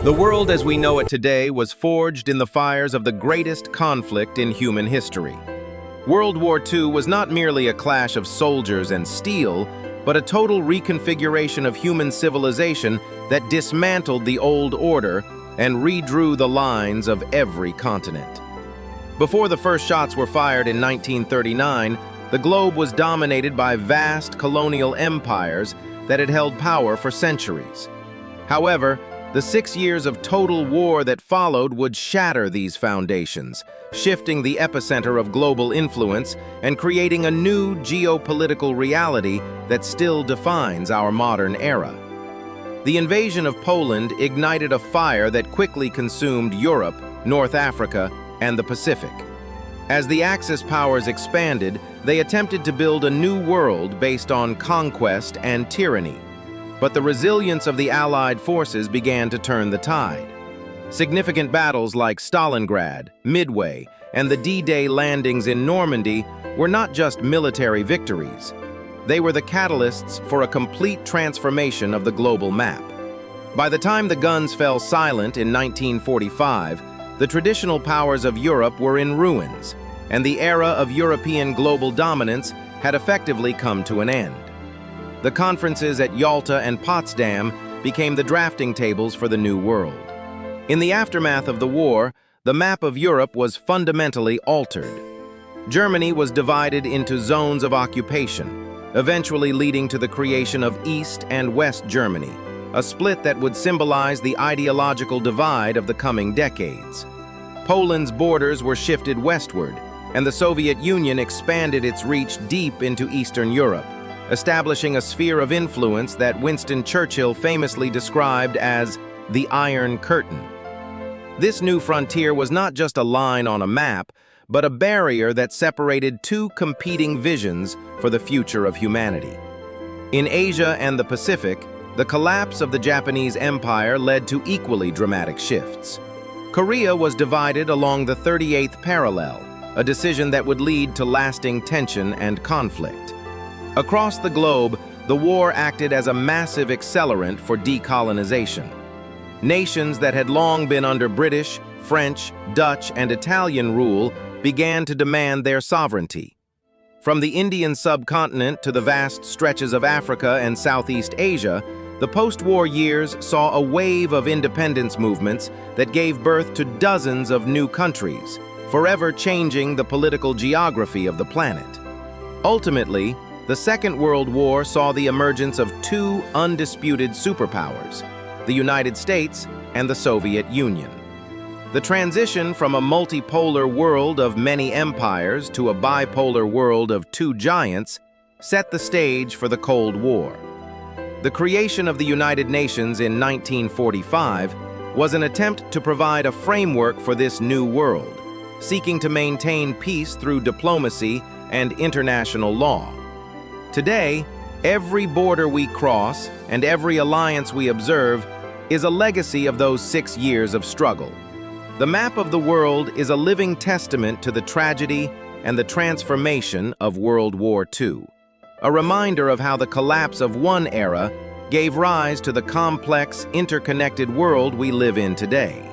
The world as we know it today was forged in the fires of the greatest conflict in human history. World War II was not merely a clash of soldiers and steel, but a total reconfiguration of human civilization that dismantled the old order and redrew the lines of every continent. Before the first shots were fired in 1939, the globe was dominated by vast colonial empires that had held power for centuries. However, the 6 years of total war that followed would shatter these foundations, shifting the epicenter of global influence and creating a new geopolitical reality that still defines our modern era. The invasion of Poland ignited a fire that quickly consumed Europe, North Africa, and the Pacific. As the Axis powers expanded, they attempted to build a new world based on conquest and tyranny. But the resilience of the Allied forces began to turn the tide. Significant battles like Stalingrad, Midway, and the D-Day landings in Normandy were not just military victories. They were the catalysts for a complete transformation of the global map. By the time the guns fell silent in 1945, the traditional powers of Europe were in ruins, and the era of European global dominance had effectively come to an end. The conferences at Yalta and Potsdam became the drafting tables for the New World. In the aftermath of the war, the map of Europe was fundamentally altered. Germany was divided into zones of occupation, eventually leading to the creation of East and West Germany, a split that would symbolize the ideological divide of the coming decades. Poland's borders were shifted westward, and the Soviet Union expanded its reach deep into Eastern Europe, establishing a sphere of influence that Winston Churchill famously described as the Iron Curtain. This new frontier was not just a line on a map, but a barrier that separated two competing visions for the future of humanity. In Asia and the Pacific, the collapse of the Japanese Empire led to equally dramatic shifts. Korea was divided along the 38th parallel, a decision that would lead to lasting tension and conflict. Across the globe, the war acted as a massive accelerant for decolonization. Nations that had long been under British, French, Dutch, and Italian rule began to demand their sovereignty. From the Indian subcontinent to the vast stretches of Africa and Southeast Asia, the post-war years saw a wave of independence movements that gave birth to dozens of new countries, forever changing the political geography of the planet. Ultimately, the Second World War saw the emergence of two undisputed superpowers, the United States and the Soviet Union. The transition from a multipolar world of many empires to a bipolar world of two giants set the stage for the Cold War. The creation of the United Nations in 1945 was an attempt to provide a framework for this new world, seeking to maintain peace through diplomacy and international law. Today, every border we cross and every alliance we observe is a legacy of those 6 years of struggle. The map of the world is a living testament to the tragedy and the transformation of World War II, a reminder of how the collapse of one era gave rise to the complex, interconnected world we live in today.